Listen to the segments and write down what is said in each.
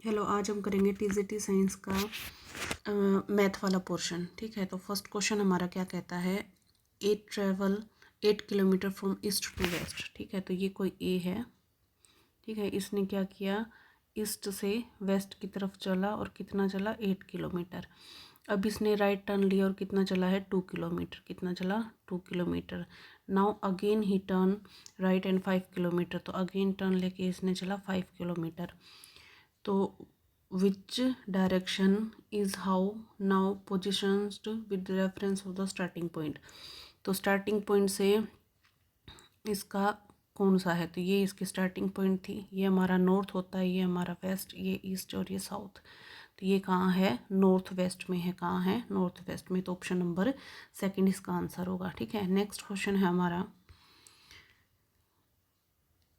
Hello, आज हम करेंगे टीजीटी साइंस का मैथ वाला पोर्शन। ठीक है, तो फर्स्ट क्वेश्चन हमारा क्या कहता है, 8 kilometre from east to west. ठीक है, तो ये कोई ए है। ठीक है, इसने क्या किया, ईस्ट से वेस्ट की तरफ चला और कितना चला, 8 किलोमीटर। अब इसने राइट टर्न लिया और कितना चला है, 2 किलोमीटर। कितना चला, 2 kilometre. Now again he turn right and 5 kilometre, तो अगेन टर्न लेके इसने चला 5 किलोमीटर। तो which direction is how now positioned with the reference of the starting point। तो स्टार्टिंग पॉइंट से इसका कौन सा है, तो ये इसकी स्टार्टिंग पॉइंट थी। ये हमारा नॉर्थ होता है, ये हमारा वेस्ट, ये ईस्ट और ये साउथ। तो ये कहाँ है, नॉर्थ वेस्ट में है। कहाँ है, नॉर्थ वेस्ट में। तो ऑप्शन नंबर सेकंड इसका आंसर होगा। ठीक है, नेक्स्ट क्वेश्चन है हमारा।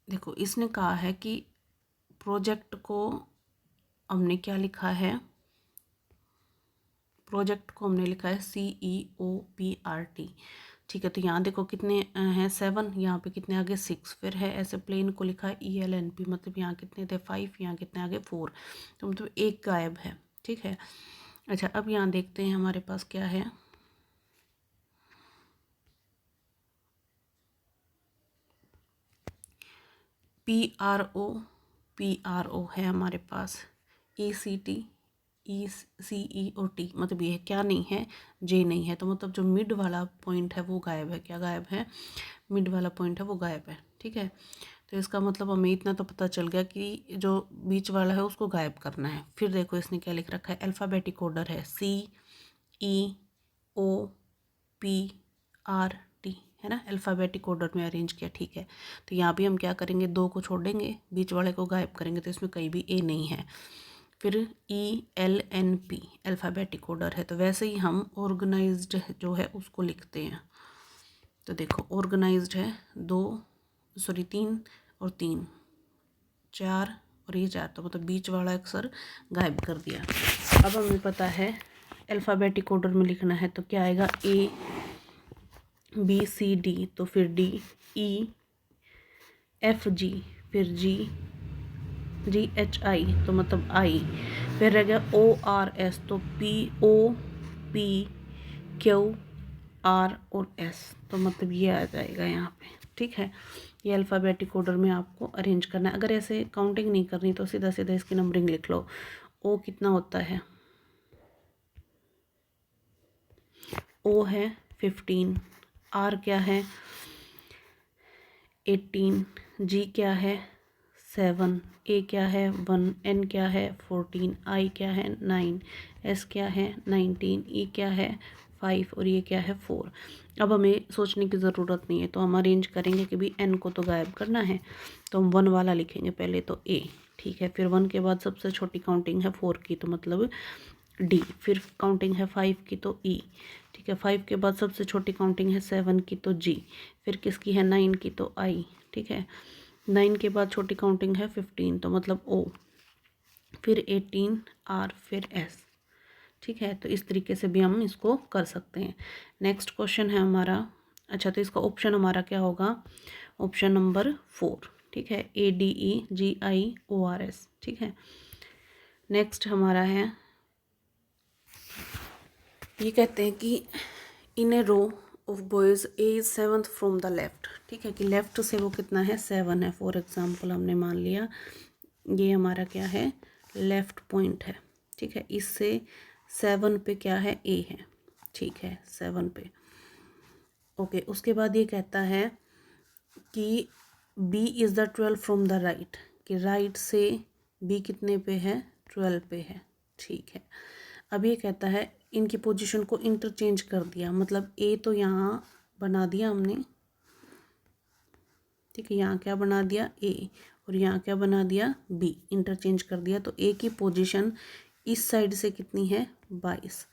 देखो, इसने कहा है कि प्रोजेक्ट को हमने क्या लिखा है, प्रोजेक्ट को हमने लिखा है CEOPRT। ठीक है, तो यहाँ देखो कितने हैं, 7, यहाँ पे कितने आगे 6, फिर है ऐसे प्लेन को लिखा है ELNP, मतलब यहाँ कितने थे 5, यहाँ कितने आगे 4, तो मतलब एक गायब है। ठीक है, अच्छा अब यहाँ देखते हैं हमारे पास क्या है। PRO है हमारे पास, ECT, मतलब ये क्या नहीं है, J नहीं है। तो मतलब जो मिड वाला पॉइंट है वो गायब है। क्या गायब है, मिड वाला पॉइंट है वो गायब है। ठीक है, तो इसका मतलब हमें इतना तो पता चल गया कि जो बीच वाला है उसको गायब करना है। फिर देखो इसने क्या लिख रखा है, अल्फ़ाबेटिक ऑर्डर है, CEOPRT, है ना, अल्फ़ाबेटिक ऑर्डर में अरेंज किया। ठीक है, तो यहाँ भी हम क्या करेंगे, 2 को छोड़ेंगे, बीच वाले को गायब करेंगे, तो इसमें कहीं भी ए नहीं है। फिर ELNP अल्फ़ाबेटिक ऑर्डर है, तो वैसे ही हम ऑर्गेनाइज्ड जो है उसको लिखते हैं। तो देखो ऑर्गेनाइज्ड है 3 और 3, 4 और ये 4, तो मतलब बीच वाला अक्षर गायब कर दिया। अब हमें पता है अल्फ़ाबेटिक ऑर्डर में लिखना है, तो क्या आएगा, ABCD, तो फिर DEFG, फिर GHI, तो मतलब I, फिर रह गया ORS, तो POPQR और S, तो मतलब ये आ जाएगा यहाँ पे। ठीक है, ये अल्फ़ाबेटिक ऑर्डर में आपको अरेंज करना है। अगर ऐसे काउंटिंग नहीं करनी तो सीधा सीधा इसकी नंबरिंग लिख लो। O कितना होता है, O है 15, R क्या है 18, G क्या है 7, A क्या है 1, N क्या है 14, I क्या है 9, S क्या है 19, E क्या है 5 और ये क्या है 4। अब हमें सोचने की ज़रूरत नहीं है, तो हम अरेंज करेंगे कि भी N को तो गायब करना है, तो हम 1 वाला लिखेंगे पहले, तो A। ठीक है, फिर 1 के बाद सबसे छोटी काउंटिंग है 4 की, तो मतलब D, फिर काउंटिंग है 5 की, तो E। ठीक है, 5 के बाद सबसे छोटी काउंटिंग है 7 की, तो G, फिर किसकी है 9 की, तो I। ठीक है, 9 के बाद छोटी काउंटिंग है 15, तो मतलब O, फिर 18 R, फिर S। ठीक है, तो इस तरीके से भी हम इसको कर सकते हैं। नेक्स्ट क्वेश्चन है हमारा, अच्छा तो इसका ऑप्शन हमारा क्या होगा, ऑप्शन नंबर 4। ठीक है, ADEGIORS। ठीक है, नेक्स्ट हमारा है, ये कहते हैं कि in a row of boys A is 7th from the left. ठीक है, कि लेफ्ट से वो कितना है, 7 है। फॉर एग्जांपल हमने मान लिया ये हमारा क्या है, लेफ्ट पॉइंट है। ठीक है, इससे 7 पे क्या है, ए है। ठीक है, 7 पे ओके। उसके बाद ये कहता है कि B is the 12 from the right, कि राइट से बी कितने पे है, 12 पे है। ठीक है, अब ये कहता है इनकी पोजीशन को इंटरचेंज कर दिया, मतलब ए तो यहाँ बना दिया हमने। ठीक है, यहाँ क्या बना दिया, ए, और यहाँ क्या बना दिया, बी, इंटरचेंज कर दिया। तो ए की पोजीशन इस साइड से कितनी है, 22।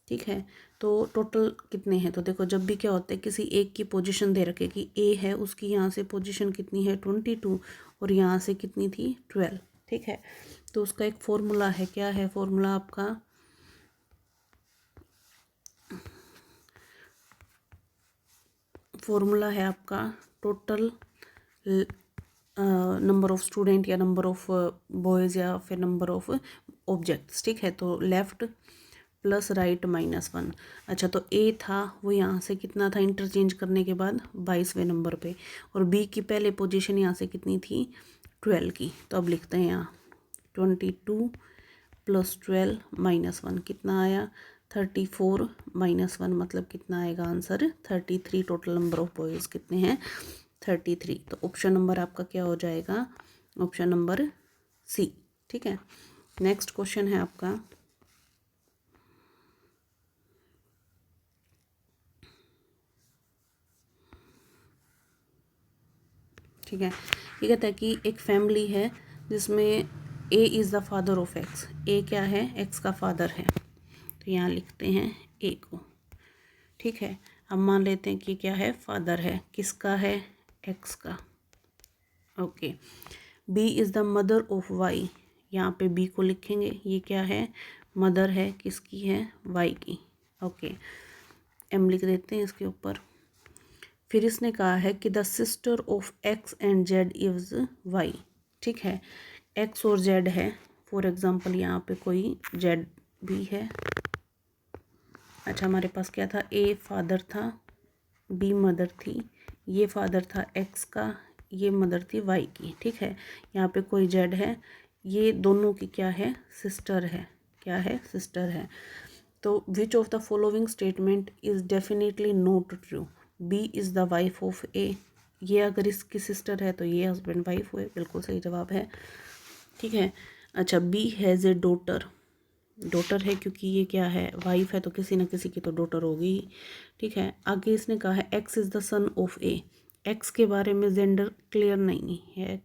ठीक है, तो टोटल कितने हैं, तो देखो जब भी क्या होता है, किसी एक की पोजीशन दे रखे कि ए है, उसकी यहाँ से पोजीशन कितनी है 22, और यहाँ से कितनी थी 12। ठीक है, तो उसका एक फॉर्मूला है, क्या है फॉर्मूला आपका, फॉर्मूला है आपका टोटल नंबर ऑफ़ स्टूडेंट या नंबर ऑफ़ बॉयज़ या फिर नंबर ऑफ़ ऑब्जेक्ट्स, ठीक है। तो लेफ़्ट प्लस राइट -1। अच्छा, तो ए था वो यहाँ से कितना था इंटरचेंज करने के बाद 22वें नंबर पे, और बी की पहले पोजीशन यहाँ से कितनी थी 12 की। तो अब लिखते हैं यहाँ 22 + 12 -1 कितना आया 34 -1 मतलब कितना आएगा answer 33। Total number of boys कितने हैं 33। तो ऑप्शन नंबर आपका क्या हो जाएगा, ऑप्शन नंबर सी, ठीक है। नेक्स्ट क्वेश्चन है आपका, ठीक है। ये कहता है कि एक फैमिली है जिसमें A is the father of X. A क्या है, एक्स का फादर है। तो यहाँ लिखते हैं ए को, ठीक है। अब मान लेते हैं कि क्या है, फादर है, किसका है, एक्स का। Okay. B is the mother of Y. यहाँ पे बी को लिखेंगे, ये क्या है, मदर है, किसकी है, वाई की। ओके, एम लिख देते हैं इसके ऊपर। फिर इसने कहा है कि the sister of x and Z is why, ठीक है। एक्स और जेड है, फॉर एग्जांपल यहाँ पे कोई जेड भी है। अच्छा, हमारे पास क्या था, ए फादर था, बी मदर थी, ये फादर था एक्स का, ये मदर थी वाई की, ठीक है। यहाँ पे कोई जेड है, ये दोनों की क्या है, सिस्टर है, क्या है, सिस्टर है। तो which of the following statement is definitely not true. B is the wife of A. ये अगर इसकी सिस्टर है तो ये हस्बैंड वाइफ हुए, बिल्कुल सही जवाब है, ठीक है। अच्छा, B has a daughter. Daughter है क्योंकि ये क्या है, वाइफ है, तो किसी न किसी की तो डॉटर होगी ही, ठीक है। आगे इसने कहा है x is the son of A. X के बारे में जेंडर क्लियर नहीं है,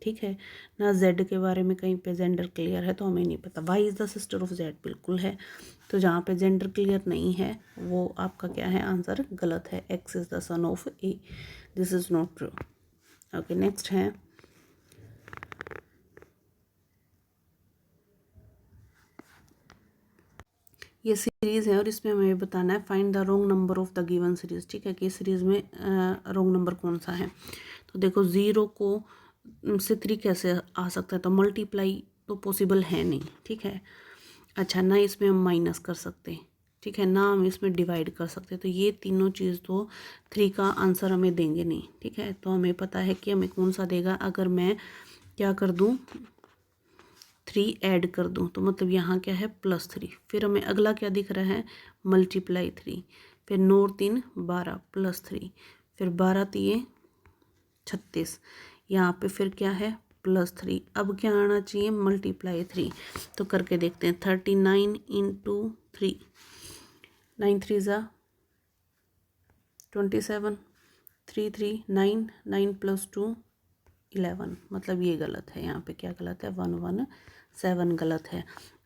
ठीक है ना, जेड के बारे में कहीं पे जेंडर क्लियर है तो हमें नहीं पता। Y is the sister of Z, बिल्कुल है। तो जहाँ पे जेंडर क्लियर नहीं है वो आपका क्या है, आंसर गलत है। X is the son of A, this is not true. Okay, next है, ये सीरीज़ है और इसमें हमें ये बताना है find the wrong number of the given series, ठीक है, कि सीरीज़ में रोंग नंबर कौन सा है। तो देखो 0 को से 3 कैसे आ सकता है, तो मल्टीप्लाई तो पॉसिबल है नहीं, ठीक है। अच्छा, ना इसमें हम माइनस कर सकते, ठीक है, ना हम इसमें डिवाइड कर सकते, तो ये तीनों चीज़ तो 3 का आंसर हमें देंगे नहीं, ठीक है। तो हमें पता है कि हमें कौन सा देगा, अगर मैं क्या कर दूँ 3 ऐड कर दूं, तो मतलब यहाँ क्या है +3। फिर हमें अगला क्या दिख रहा है, ×3, फिर 9 और 3 12 +3, फिर 12 3 36, यहाँ पे फिर क्या है +3। अब क्या आना चाहिए, ×3। तो करके देखते हैं, 39 × 3, 9 3 ज़ा 27, 3 3 9, 9 + 2 11, मतलब ये गलत है। यहाँ पे क्या गलत है, 117 गलत है।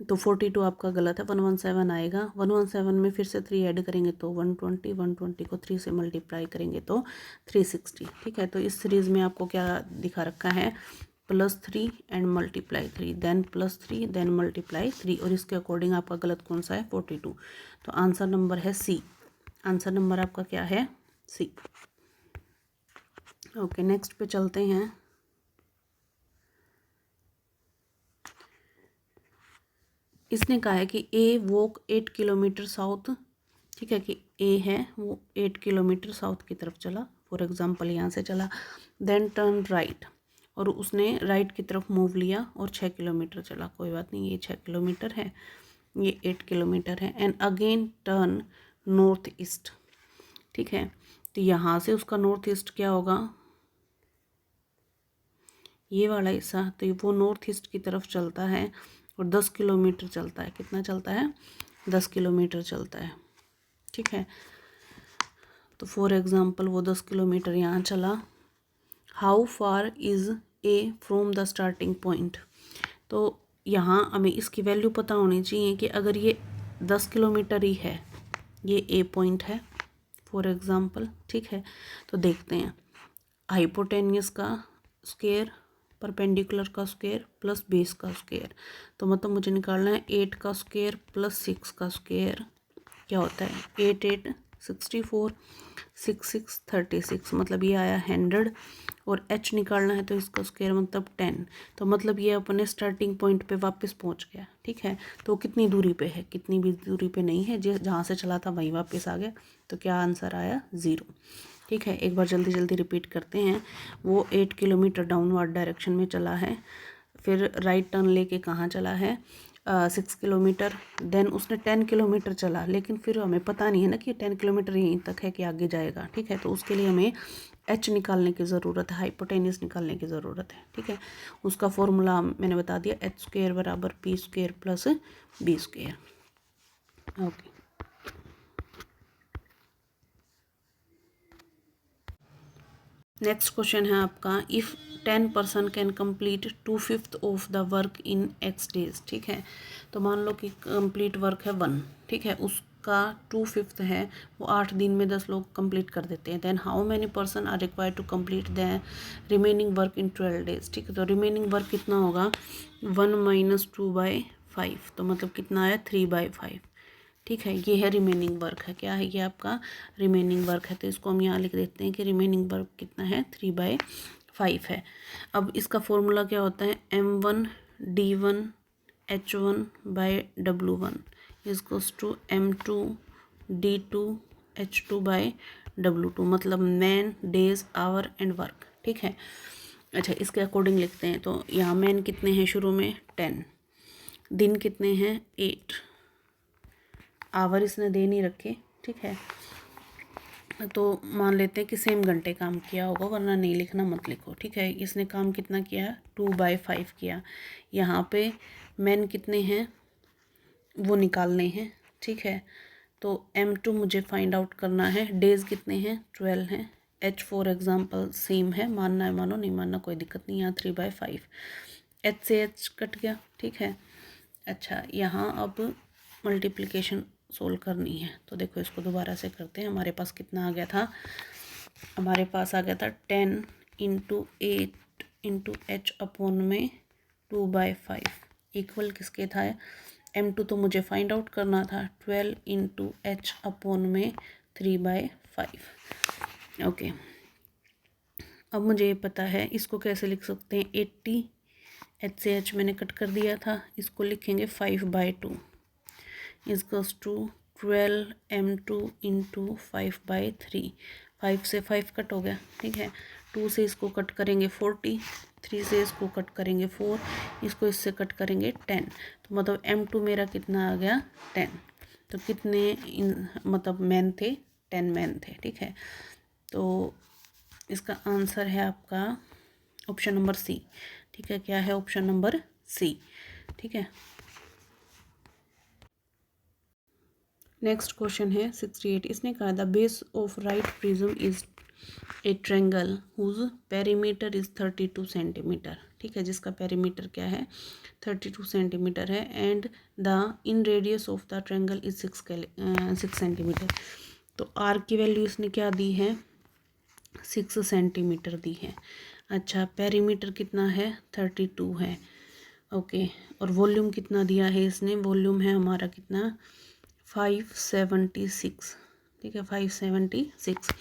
तो 42 आपका गलत है, 117 आएगा। 117 में फिर से 3 ऐड करेंगे तो 120, 120 को 3 से मल्टीप्लाई करेंगे तो 360, ठीक है। तो इस सीरीज़ में आपको क्या दिखा रखा है, +3 एंड ×3, देन +3 देन ×3, और इसके अकॉर्डिंग आपका गलत कौन सा है, 42। तो आंसर नंबर है सी, आंसर नंबर आपका क्या है, सी। ओके, नेक्स्ट पे चलते हैं। इसने कहा है कि ए वॉक 8 किलोमीटर साउथ, ठीक है, कि ए है वो 8 किलोमीटर साउथ की तरफ चला, फॉर एग्जांपल यहाँ से चला, देन टर्न राइट, और उसने राइट की तरफ मूव लिया और 6 किलोमीटर चला, कोई बात नहीं, ये 6 किलोमीटर है, ये 8 किलोमीटर है, and again turn north east, ठीक है। तो यहाँ से उसका नॉर्थ ईस्ट क्या होगा, ये वाला हिस्सा, तो वो नॉर्थ ईस्ट की तरफ चलता है और 10 किलोमीटर चलता है, कितना चलता है, 10 किलोमीटर चलता है, ठीक है। तो फॉर एग्ज़ाम्पल वो 10 किलोमीटर यहाँ चला। How far is a from the starting point, तो यहाँ हमें इसकी वैल्यू पता होनी चाहिए कि अगर ये 10 किलोमीटर ही है, ये ए पॉइंट है फॉर एग्ज़ाम्पल, ठीक है। तो देखते हैं, हाइपोटेनियस का स्क्वायर, परपेंडिकुलर का स्क्वायर प्लस बेस का स्क्वायर, तो मतलब मुझे निकालना है 8 का स्क्वायर प्लस 6 का स्क्वायर क्या होता है, 8 8 64, 6 36, मतलब ये आया 100 और h निकालना है तो इसका स्क्वायर मतलब 10। तो मतलब ये अपने स्टार्टिंग पॉइंट पे वापस पहुंच गया। ठीक है, तो कितनी दूरी पे है, कितनी भी दूरी पे नहीं है, जहाँ से चला था वहीं वापस आ गया। तो क्या आंसर आया 0। ठीक है, एक बार जल्दी जल्दी रिपीट करते हैं। वो 8 किलोमीटर डाउनवर्ड डायरेक्शन में चला है, फिर राइट टर्न लेके कहाँ चला है 6 किलोमीटर, देन उसने 10 किलोमीटर चला, लेकिन फिर हमें पता नहीं है ना कि 10 किलोमीटर यहीं तक है कि आगे जाएगा। ठीक है, तो उसके लिए हमें h निकालने की ज़रूरत है, हाइपोटेन्यूस निकालने की ज़रूरत है। ठीक है, उसका फॉर्मूला मैंने बता दिया, h² बराबर p² plus b²। Okay, next question है आपका, if 10% can complete 2/5 of the work in x days. ठीक है, तो मान लो कि कंप्लीट वर्क है 1, ठीक है, उसका 2/5 है, वो 8 दिन में 10 लोग कंप्लीट कर देते हैं। Then how many person are required to complete the remaining work in 12 days. ठीक है, तो रिमेनिंग वर्क कितना होगा 1 - 2/5, तो मतलब कितना आया 3/5। ठीक है, ये है रिमेनिंग वर्क है, क्या है ये आपका रिमेनिंग वर्क है। तो इसको हम यहाँ लिख देते हैं कि रिमेनिंग वर्क कितना है 3/5 है। अब इसका फॉर्मूला क्या होता है M1D1 H1/W1 is to M2D2 H2/W2, मतलब man, days, our and work. ठीक है, अच्छा इसके अकॉर्डिंग लिखते हैं। तो यहाँ मैन कितने हैं शुरू में 10, दिन कितने हैं 8, आवर इसने दे नहीं रखे। ठीक है, तो मान लेते हैं कि सेम घंटे काम किया होगा, वरना नहीं लिखना मत लिखो। ठीक है, इसने काम कितना किया 2/5 किया। यहाँ पे मैन कितने हैं वो निकालने हैं। ठीक है, तो M2 मुझे फाइंड आउट करना है। डेज़ कितने हैं 12 हैं। H फॉर एग्जांपल सेम है, मानना है मानो, नहीं मानना कोई दिक्कत नहीं। यहाँ 3/5, H से H कट गया। ठीक है, अच्छा यहाँ अब मल्टीप्लिकेशन सोल्व करनी है, तो देखो इसको दोबारा से करते हैं। हमारे पास कितना आ गया था, हमारे पास आ गया था 10 × 8 × H अपॉन में 2/5 इक्वल किसके था M2, तो मुझे फाइंड आउट करना था 12 × H अपॉन में 3/5। ओके, अब मुझे ये पता है, इसको कैसे लिख सकते हैं 80, H से H मैंने कट कर दिया था, इसको लिखेंगे 5/2 इज़ टू 12 M2 × 5/3। 5 से 5 कट हो गया। ठीक है, 2 से इसको कट करेंगे 40, 3 से इसको कट करेंगे 4, इसको इससे कट करेंगे 10, तो मतलब M2 मेरा कितना आ गया 10। तो कितने मतलब मैन थे 10 मैन थे। ठीक है, तो इसका आंसर है आपका ऑप्शन नंबर सी। ठीक है, क्या है ऑप्शन नंबर सी। ठीक है, नेक्स्ट क्वेश्चन है 68। इसने कहा the base of right prism is a triangle whose perimeter is 32 centimetre. ठीक है, जिसका पेरीमीटर क्या है 32 सेंटीमीटर है, and the inradius of the triangle is 6 centimetre. तो आर की वैल्यू इसने क्या दी है 6 सेंटीमीटर दी है। अच्छा, पेरीमीटर कितना है 32 है। ओके, और वॉल्यूम कितना दिया है इसने, वॉल्यूम है हमारा कितना 576। ठीक है, 576।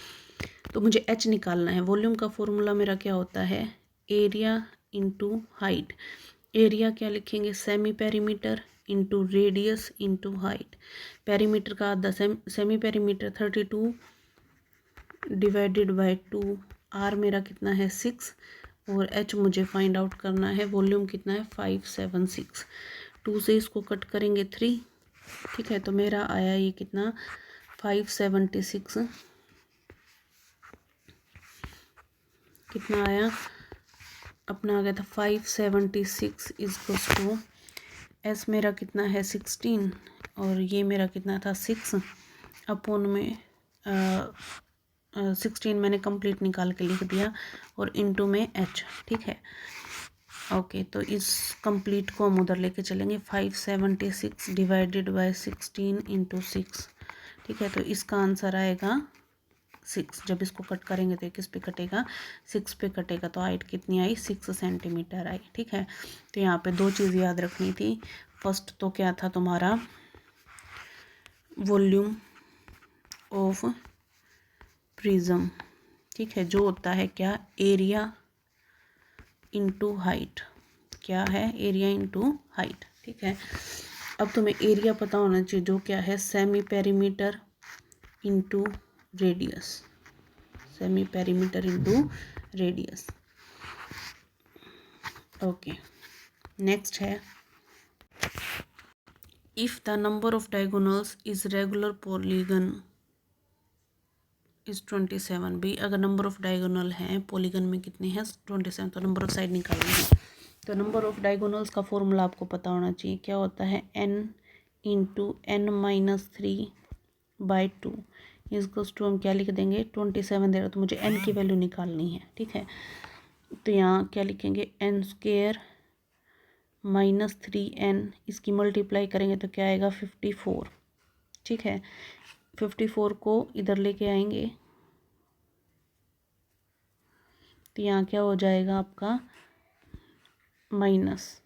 तो मुझे h निकालना है। वॉल्यूम का फॉर्मूला मेरा क्या होता है एरिया इंटू हाइट। एरिया क्या लिखेंगे semi perimeter into radius into height. Perimeter का आधा सेमी पेरीमीटर 32 / 2। आर मेरा कितना है 6 और h मुझे फाइंड आउट करना है। वॉल्यूम कितना है 576। 2 से इसको कट करेंगे 3। ठीक है, तो मेरा आया ये कितना 576, कितना आया अपना आ गया था 576 इज़ टू एस मेरा कितना है 16 और ये मेरा कितना था 6 अपॉन में 16 मैंने कंप्लीट निकाल के लिख दिया और इनटू में h। ठीक है, ओके, तो इस कंप्लीट को हम उधर लेके चलेंगे 576 / 16 × 6। ठीक है, तो इसका आंसर आएगा 6। जब इसको कट करेंगे तो किस पे कटेगा 6 पे कटेगा, तो हाइट कितनी आई 6 सेंटीमीटर आई। ठीक है, तो यहाँ पे 2 चीज़ याद रखनी थी। फर्स्ट तो क्या था तुम्हारा वॉल्यूम ऑफ प्रिज्म, ठीक है, जो होता है क्या, एरिया इंटू हाइट, क्या है, एरिया इंटू हाइट, ठीक है। अब तुम्हें एरिया पता होना चाहिए, जो क्या है, semi perimeter into radius, semi perimeter into radius. Okay, next है, if the number of diagonals is regular polygon is 27, भी अगर नंबर ऑफ डायगोनल हैं पॉलीगन में कितने हैं, 27, तो नंबर ऑफ साइड निकालनी है। तो नंबर ऑफ डायगोनल्स का फॉर्मूला आपको पता होना चाहिए, क्या होता है, n into n minus 3/2 equals to, हम क्या लिख देंगे, 27 दे रहा, तो मुझे n की वैल्यू निकालनी है, ठीक है। तो यहाँ क्या लिखेंगे, n² माइनस 3n, इसकी मल्टीप्लाई करेंगे तो क्या आएगा, 54, ठीक है। 54 को इधर लेके आएंगे तो यहाँ क्या हो जाएगा आपका, माइनस,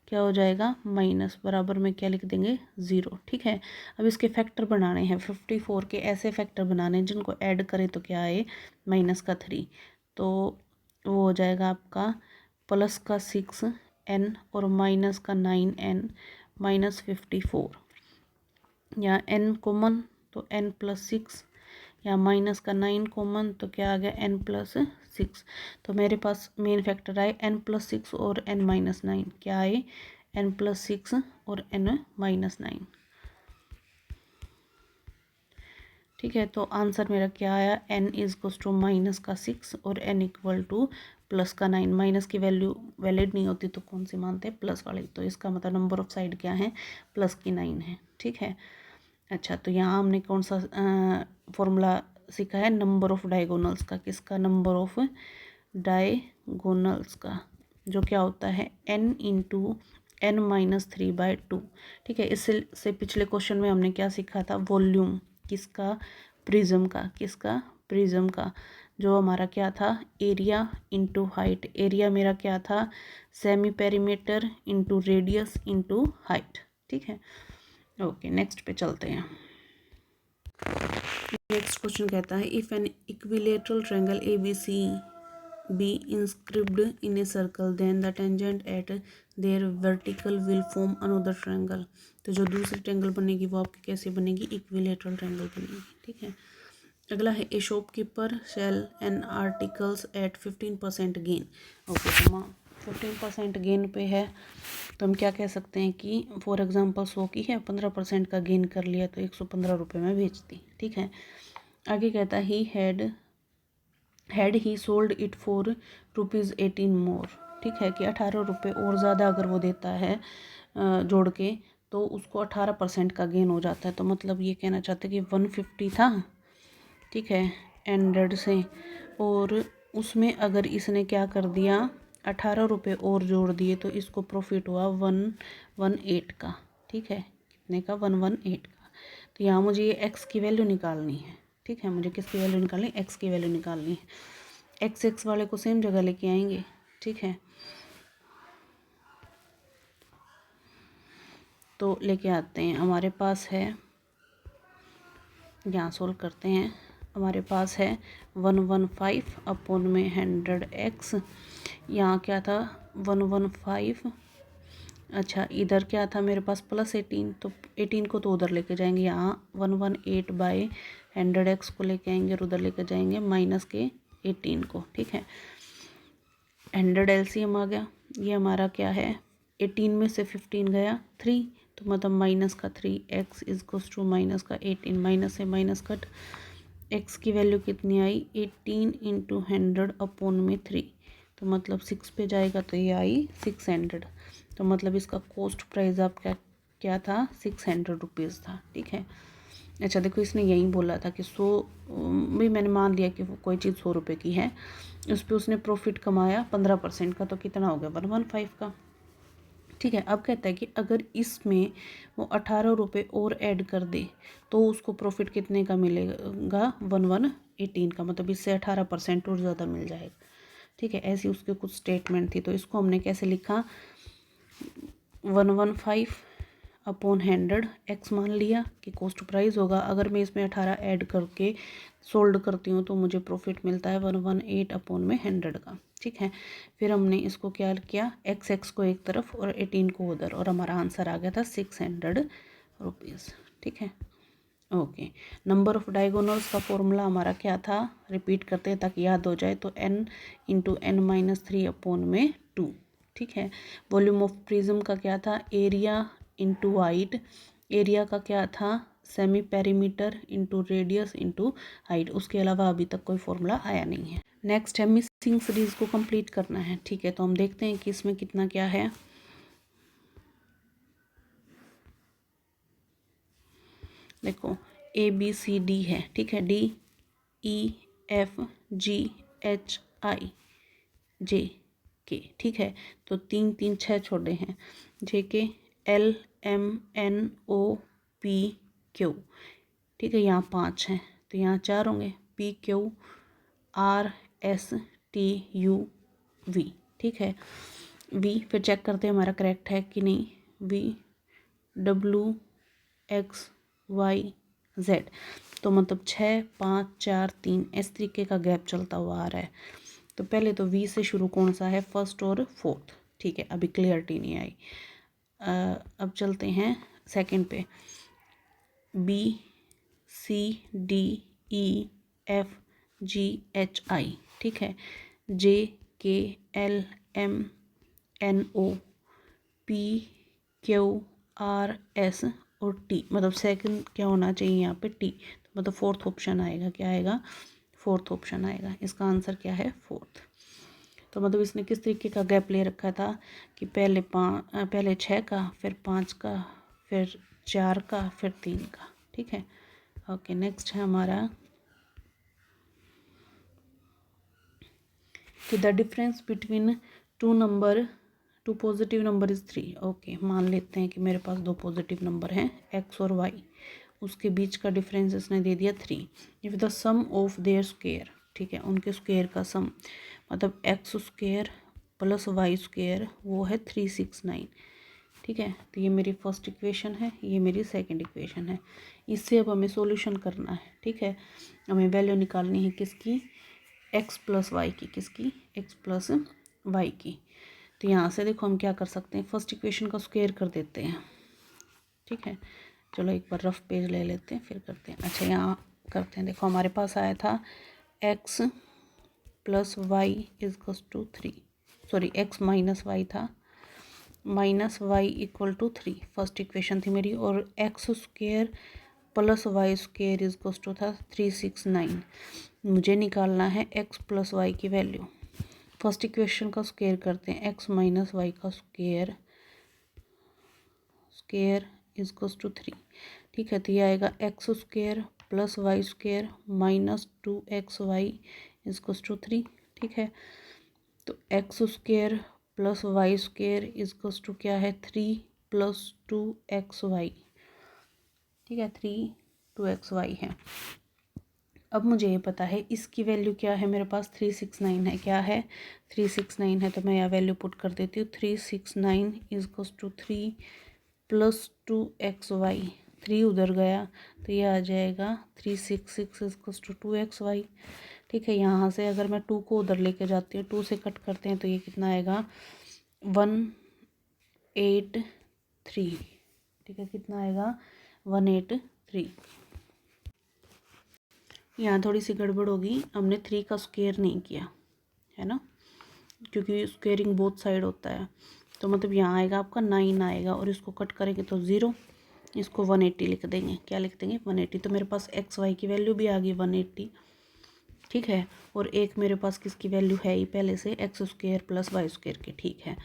क्या हो जाएगा, माइनस, बराबर में क्या लिख देंगे, 0, ठीक है। अब इसके फैक्टर बनाने हैं, 54 के ऐसे फैक्टर बनाने हैं जिनको ऐड करें तो क्या आए, -3, तो वो हो जाएगा आपका प्लस का 6n और माइनस का 9n माइनस 54, यहाँ n कॉमन तो n प्लस 6, या माइनस का 9 कॉमन तो क्या आ गया, n प्लस 6, तो मेरे पास मेन फैक्टर आए n प्लस 6 और n माइनस 9, क्या आए, n प्लस 6 और n माइनस 9, ठीक है। तो आंसर मेरा क्या आया, n इज़ टू माइनस का 6 और n इक्वल टू प्लस का 9, माइनस की वैल्यू वैलिड नहीं होती तो कौन सी मानते हैं, प्लस वाली, तो इसका मतलब नंबर ऑफ साइड क्या है, प्लस की 9 है, ठीक है। अच्छा, तो यहाँ हमने कौन सा फॉर्मूला सीखा है, नंबर ऑफ डायगोनल्स का, किसका, नंबर ऑफ डायगोनल्स का, जो क्या होता है, n इंटू n माइनस 3/2, ठीक है। इससे पिछले क्वेश्चन में हमने क्या सीखा था, वॉल्यूम किसका, प्रिज्म का, किसका, प्रिज्म का, जो हमारा क्या था, एरिया इंटू हाइट, एरिया मेरा क्या था, semi perimeter into radius into height, ठीक है। ओके, नेक्स्ट पे चलते हैं। नेक्स्ट क्वेश्चन कहता है, if an equilateral triangle ABC be inscribed in a circle then the tangent at their vertical will form another triangle, तो जो दूसरी ट्रायंगल बनेगी वो आपकी कैसे बनेगी, इक्विलेटरल ट्रायंगल बनेगी, ठीक है। अगला है, a shopkeeper sell an articles at 15% gain, okay, तो 15% गेन पे है, तो हम क्या कह सकते हैं कि फॉर एग्जांपल 100 की है, 15% का गेन कर लिया तो 115 रुपये में बेचती, ठीक है। आगे कहता है, ही ही सोल्ड इट फॉर ₹18 मोर, ठीक है, कि 18 रुपये और ज़्यादा अगर वो देता है जोड़ के तो उसको 18% का गेन हो जाता है, तो मतलब ये कहना चाहते हैं कि 150 था, ठीक है, 100 से, और उसमें अगर इसने क्या कर दिया, 18 रुपये और जोड़ दिए तो इसको प्रॉफिट हुआ 118 का, ठीक है, कितने का, 118 का। तो यहाँ मुझे ये एक्स की वैल्यू निकालनी है, ठीक है, मुझे किसकी वैल्यू निकालनी है, एक्स की वैल्यू निकालनी है। एक्स वाले को सेम जगह लेके आएंगे, ठीक है, तो लेके आते हैं, हमारे पास है, यहाँ सोल्व करते हैं, हमारे पास है 115 अपॉन में 100x, यहाँ क्या था, 115, अच्छा इधर क्या था मेरे पास +18, तो 18 को तो उधर लेके जाएंगे, यहाँ 118/100x को लेके आएंगे और उधर लेके जाएंगे माइनस के 18 को, ठीक है। 100 LCM आ गया, ये हमारा क्या है, 18 में से 15 गया 3, तो मतलब माइनस का 3x इज़ टू माइनस का 18, माइनस से माइनस कट, x की वैल्यू कितनी आई, 18 इंटू 100 अपॉन में 3, तो मतलब 6 पे जाएगा तो ये आई 600, तो मतलब इसका कॉस्ट प्राइस आपका क्या था, 600 रुपीज़ था, ठीक है। अच्छा देखो, इसने यही बोला था कि 100 भी, मैंने मान लिया कि वो कोई चीज़ 100 रुपये की है, उस पर उसने प्रॉफिट कमाया 15% का, तो कितना हो गया, 115 का, ठीक है। अब कहता है कि अगर इसमें वो 18 रुपये और ऐड कर दे तो उसको प्रॉफिट कितने का मिलेगा, 118 का, मतलब इससे 18% और ज़्यादा मिल जाएगा, ठीक है। ऐसी उसके कुछ स्टेटमेंट थी, तो इसको हमने कैसे लिखा, 115 अपॉन 100 x मान लिया कि कॉस्ट प्राइस होगा। अगर मैं इसमें 18 ऐड करके सोल्ड करती हूँ तो मुझे प्रॉफिट मिलता है 118 अपॉन में 100 का। ठीक है, फिर हमने इसको क्या किया, x को एक तरफ और 18 को उधर, और हमारा आंसर आ गया था 600 रुपीज़। ठीक है, ओके। नंबर ऑफ डायगोनल्स का फॉर्मूला हमारा क्या था, रिपीट करते हैं ताकि याद हो जाए। तो n इंटू n-3 अपॉन में 2। ठीक है, वॉल्यूम ऑफ प्रिज्म का क्या था, एरिया इंटू हाइट। एरिया का क्या था, semi perimeter into radius into height. उसके अलावा अभी तक कोई फॉर्मूला आया नहीं है। नेक्स्ट है मिसिंग सीरीज को कंप्लीट करना है। ठीक है, तो हम देखते हैं कि इसमें कितना क्या है। देखो ABCD है। ठीक है, DEFGHIJK। ठीक है, तो 3 3 6 छोड़े हैं, JK LMNOPQ। ठीक है, यहाँ 5 हैं तो यहाँ 4 होंगे, PQRSTUV। ठीक है, V फिर चेक करते हैं हमारा करेक्ट है कि नहीं। VWXYZ, तो मतलब 6 5 4 3 इस तरीके का गैप चलता हुआ आ रहा है। तो पहले तो V से शुरू कौन सा है, फर्स्ट और फोर्थ। ठीक है, अभी क्लियरिटी नहीं आई। अब चलते हैं सेकंड पे, BCDEFGHI। ठीक है, JKLMNOPQRS और T, मतलब सेकंड क्या होना चाहिए यहाँ पे, T। तो मतलब फोर्थ ऑप्शन आएगा, क्या आएगा, फोर्थ ऑप्शन आएगा। इसका आंसर क्या है, फोर्थ। तो मतलब इसने किस तरीके का गैप ले रखा था कि पहले 6 का, फिर 5 का, फिर 4 का, फिर 3 का। ठीक है, ओके। नेक्स्ट है हमारा कि the difference between two positive number is 3। Okay, मान लेते हैं कि मेरे पास 2 पॉजिटिव नंबर हैं x और y, उसके बीच का डिफरेंस इसने दे दिया 3। If the sum of their square, ठीक है, उनके स्क्वायर का सम, मतलब x square plus y square, वो है 369। ठीक है, तो ये मेरी फर्स्ट इक्वेशन है, ये मेरी सेकंड इक्वेशन है। इससे अब हमें सॉल्यूशन करना है। ठीक है, हमें वैल्यू निकालनी है किसकी, x प्लस वाई की, किसकी, x प्लस वाई की। तो यहाँ से देखो हम क्या कर सकते हैं, फर्स्ट इक्वेशन का स्क्वायर कर देते हैं। ठीक है, चलो एक बार रफ पेज ले लेते हैं फिर करते हैं। अच्छा, यहाँ करते हैं। देखो हमारे पास आया था x plus Y equals to 3, sorry x minus Y था, minus Y equal to 3 first equation थी मेरी, और X square plus Y square equals to था 369। मुझे निकालना है x प्लस वाई की वैल्यू। फर्स्ट इक्वेशन का स्क्वायर करते हैं, x माइनस वाई का स्क्वायर इजकल्स टू 3। ठीक है, तो ये आएगा x square plus Y square minus 2xy equals to 3। ठीक है, तो x square plus Y square equals to क्या है, 3 प्लस 2xy। ठीक है, 3 2xy है। अब मुझे ये पता है इसकी वैल्यू क्या है, मेरे पास 369 है। क्या है, 369 है, तो मैं यह वैल्यू पुट कर देती हूँ। 369 इजकल्स टू 3 प्लस 2xy, 3 उधर गया तो ये आ जाएगा 366 इजकल्स टू 2xy। ठीक है, यहाँ से अगर मैं 2 को उधर लेके जाती हूँ, 2 से कट करते हैं तो ये कितना आएगा, 183। ठीक है, कितना आएगा, 183। यहाँ थोड़ी सी गड़बड़ होगी, हमने 3 का स्क्वायर नहीं किया है ना, क्योंकि स्क्वेयरिंग बोथ साइड होता है। तो मतलब यहाँ आएगा आपका 9 आएगा, और इसको कट करेंगे तो 0, इसको 180 लिख देंगे। क्या लिख देंगे, 180। तो मेरे पास एक्स वाई की वैल्यू भी आ गई 180। ठीक है, और एक मेरे पास किसकी वैल्यू है ही पहले से, x square plus Y square की। ठीक है,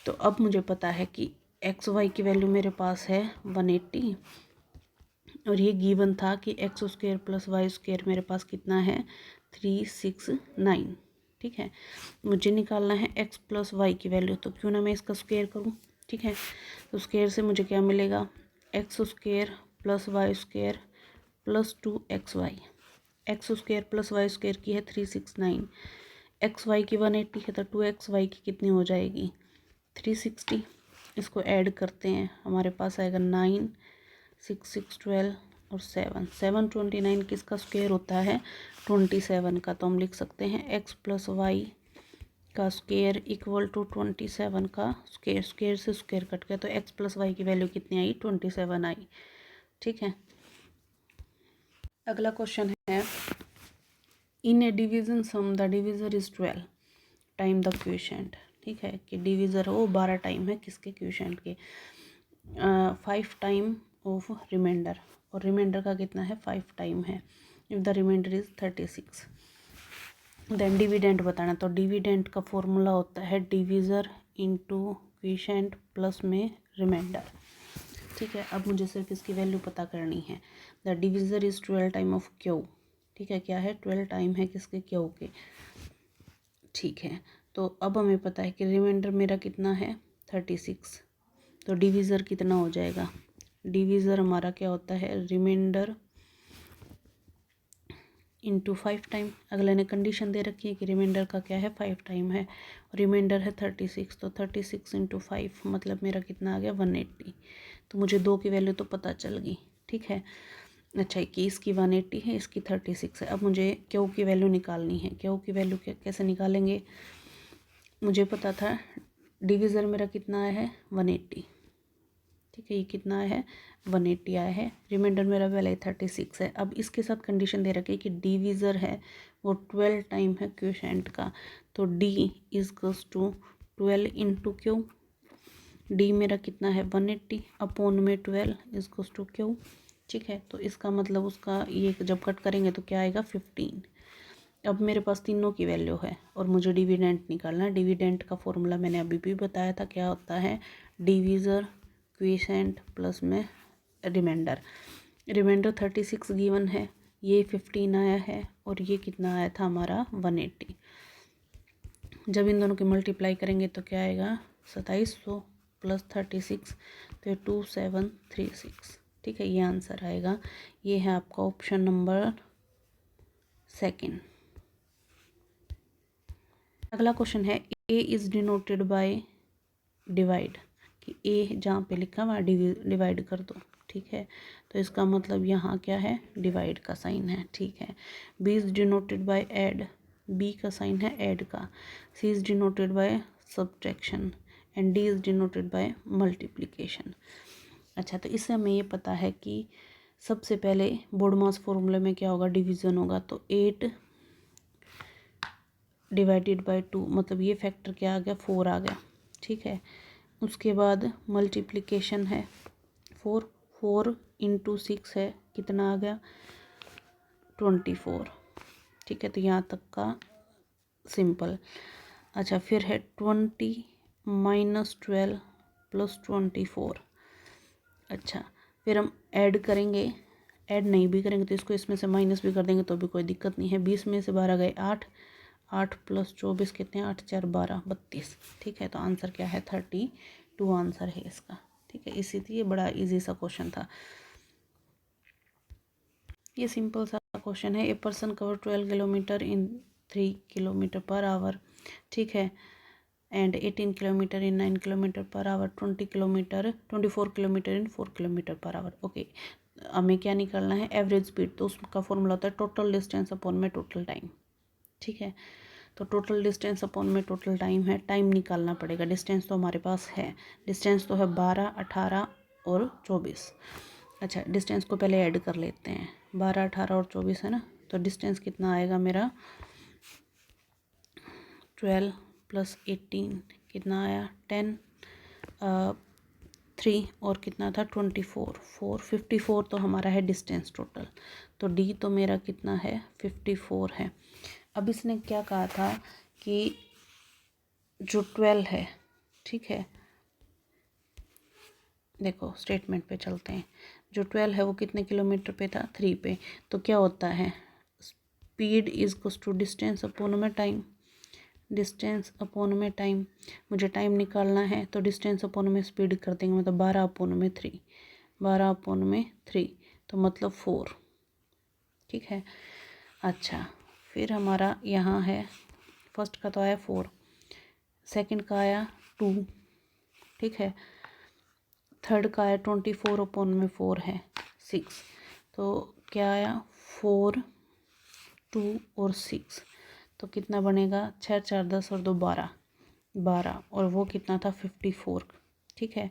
तो अब मुझे पता है कि एक्स वाई की वैल्यू मेरे पास है 180, और ये गिवन था कि x square plus Y square मेरे पास कितना है, 369। ठीक है, मुझे निकालना है एक्स प्लस वाई की वैल्यू, तो क्यों ना मैं इसका स्क्वायर करूं। ठीक है, तो स्क्वायर से मुझे क्या मिलेगा, x square plus Y square plus 2xy। X square plus Y square की है 369, एक्स वाई की 180 है, तो 2xy की कितनी हो जाएगी, 360। इसको ऐड करते हैं, हमारे पास आएगा 9, 6, 6, 12 और 7, 7 29 किसका स्क्वायर होता है 27 का। तो हम लिख सकते हैं x प्लस वाई का स्क्वायर इक्वल टू 27 का स्क्वायर, स्क्वायर से स्क्वायर कट गया तो x प्लस वाई की वैल्यू कितनी आई 27 आई। ठीक है, अगला क्वेश्चन है in a division sum the divisor is 12 time the quotient. ठीक है, कि डिविजर हो 12 टाइम है किसके क्वोशिएंट के, 5 टाइम ऑफ रिमाइंडर, और रिमाइंडर का कितना है 5 टाइम है। If the remainder is 36 then dividend बताना। तो डिविडेंड का फॉर्मूला होता है डिविजर इंटू क्वोशिएंट प्लस में रिमाइंडर। ठीक है, अब मुझे सिर्फ इसकी वैल्यू पता करनी है। The divisor is 12 time of Q. ठीक है, क्या है 12 टाइम है किसके क्यू के। ठीक है, तो अब हमें पता है कि रिमाइंडर मेरा कितना है 36, तो डिविज़र कितना हो जाएगा, डिविज़र हमारा क्या होता है रिमाइंडर इंटू 5 टाइम। अगले ने कंडीशन दे रखी है कि रिमाइंडर का क्या है 5 टाइम है, रिमाइंडर है 36, तो 36 इंटू 5 मतलब मेरा कितना आ गया 180। तो मुझे दो की वैल्यू तो पता चल गई। ठीक है, अच्छा कि इसकी 180 है, इसकी 36 है। अब मुझे क्यू की वैल्यू निकालनी है। क्यू की वैल्यू कैसे निकालेंगे, मुझे पता था डिविज़र मेरा कितना आया है 180। ठीक है, ये कितना आया है 180 आया है, रिमाइंडर मेरा पहले 36 है। अब इसके साथ कंडीशन दे रखी है कि डिविज़र है वो 12 टाइम है क्वोशिएंट का, तो D is to 12 into Q. D मेरा कितना है 180 अपॉन में 12 इज़ टू क्यू। ठीक है, तो इसका मतलब उसका ये जब कट करेंगे तो क्या आएगा 15। अब मेरे पास तीनों की वैल्यू है और मुझे डिविडेंड निकालना है। डिविडेंड का फॉर्मूला मैंने अभी भी बताया था, क्या होता है डिविज़र क्वोशिएंट प्लस में रिमाइंडर। रिमाइंडर 36 गिवन है, ये 15 आया है और ये कितना आया था हमारा 180। जब इन दोनों की मल्टीप्लाई करेंगे तो क्या आएगा 2700 प्लस 36, तो 2736। ठीक है, ये आंसर आएगा। ये है आपका ऑप्शन नंबर सेकंड। अगला क्वेश्चन है A is denoted by divide, कि ए जहाँ पे लिखा हुआ डिवाइड कर दो। ठीक है, तो इसका मतलब यहाँ क्या है डिवाइड का साइन है। ठीक है, B is denoted by add, B का साइन है ऐड का। C is denoted by subtraction and D is denoted by multiplication. अच्छा, तो इससे हमें ये पता है कि सबसे पहले बोर्डमास फॉर्मूले में क्या होगा डिवीज़न होगा, तो 8 डिवाइडेड बाय 2 मतलब ये फैक्टर क्या आ गया 4 आ गया। ठीक है, उसके बाद मल्टीप्लिकेशन है 4 इंटू 6 है कितना आ गया 24। ठीक है, तो यहाँ तक का सिंपल। अच्छा, फिर है 20 माइनस 12 प्लस 24। अच्छा, फिर हम ऐड करेंगे, ऐड नहीं भी करेंगे तो इसको इसमें से माइनस भी कर देंगे तो भी कोई दिक्कत नहीं है। 20 में से 12 गए 8, 8 प्लस 24 कितने 8 4 12 32। ठीक है, तो आंसर क्या है 32 आंसर है इसका। ठीक है, इसी ये बड़ा इजी सा क्वेश्चन था, ये सिंपल सा क्वेश्चन है। A person cover 12 kilometre in 3 kilometre per hour. ठीक है, and 18 kilometre in 9 kilometre per hour, 24 kilometre in 4 kilometre per hour. Okay, हमें क्या निकालना है एवरेज स्पीड, तो उसका फॉर्मूला होता है टोटल डिस्टेंस अपॉन में टोटल टाइम। ठीक है, तो टोटल डिस्टेंस अपॉन में टोटल टाइम है, टाइम निकालना पड़ेगा। डिस्टेंस तो हमारे पास है, डिस्टेंस तो है 12, 18 और 24। अच्छा, डिस्टेंस को पहले ऐड कर लेते हैं, 12, 18 और 24 है ना, तो डिस्टेंस कितना आएगा मेरा 12 प्लस 18 कितना आया 10, 3 और कितना था 24, 54 तो हमारा है डिस्टेंस टोटल। तो डी तो मेरा कितना है 54 है। अब इसने क्या कहा था कि जो 12 है, ठीक है, देखो स्टेटमेंट पे चलते हैं, जो 12 है वो कितने किलोमीटर पे था 3 पे, तो क्या होता है speed is equal to distance upon में टाइम, डिस्टेंस अपॉन में टाइम। मुझे टाइम निकालना है तो डिस्टेंस अपॉन में स्पीड कर देंगे, मतलब 12 अपॉन में 3, 12 अपॉन में 3 तो मतलब 4। ठीक है, अच्छा फिर हमारा यहाँ है फर्स्ट का तो आया 4, सेकंड का आया 2। ठीक है, थर्ड का है 24 अपॉन में 4 है 6, तो क्या आया 4, 2 और 6, तो कितना बनेगा 6 4 10 और 2 12, 12 और वो कितना था 54। ठीक है,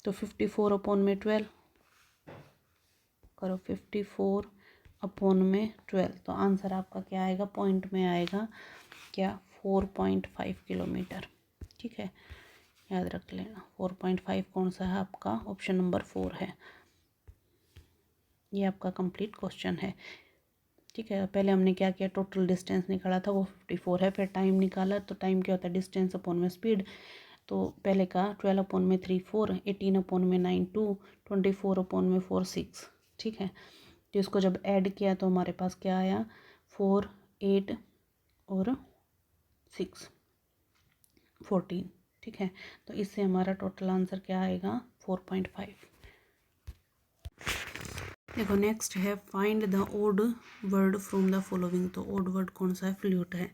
तो 54 अपॉन में 12 करो, 54 अपॉन में 12, तो आंसर आपका क्या आएगा, पॉइंट में आएगा क्या 4.5 किलोमीटर। ठीक है, याद रख लेना 4.5 कौन सा है आपका, ऑप्शन नंबर 4 है। ये आपका कंप्लीट क्वेश्चन है। ठीक है, पहले हमने क्या किया, टोटल डिस्टेंस निकाला था वो 54 है, फिर टाइम निकाला, तो टाइम क्या होता है डिस्टेंस अपॉन में स्पीड, तो पहले का 12 अपॉन में 3 4, 18 अपॉन में 9 2, 24 अपॉन में 4 6। ठीक है, तो इसको जब ऐड किया तो हमारे पास क्या आया 4 8 और 6 14। ठीक है, तो इससे हमारा टोटल आंसर क्या आएगा 4.5। देखो नेक्स्ट है find the odd word from the following, तो ओड वर्ड कौन सा है, फ्लूट है।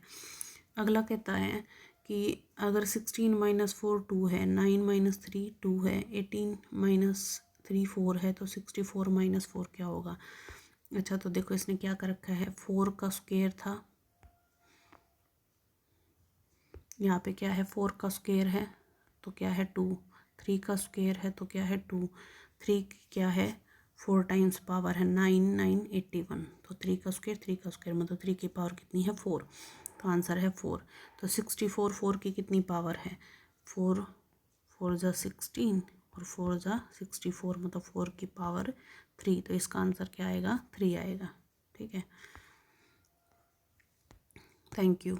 अगला कहता है कि अगर 16 माइनस 4 2 है, 9 माइनस 3 2 है, 18 माइनस 3 4 है, तो 64 माइनस 4 क्या होगा। अच्छा, तो देखो इसने क्या कर रखा है, 4 का स्क्वायर था, यहाँ पे क्या है 4 का स्क्वायर है तो क्या है 2, 3 का स्क्वायर है तो क्या है 2, 3 क्या है 4 टाइम्स पावर है 9 9 81, तो 3 का स्क्वायर मतलब 3 की पावर कितनी है 4, तो आंसर है 4। तो 64 4 की कितनी पावर है 4, 4 ज़ा 16 और 4 ज़ा 64 मतलब 4 की पावर 3, तो इसका आंसर क्या आएगा 3 आएगा। ठीक है, थैंक यू।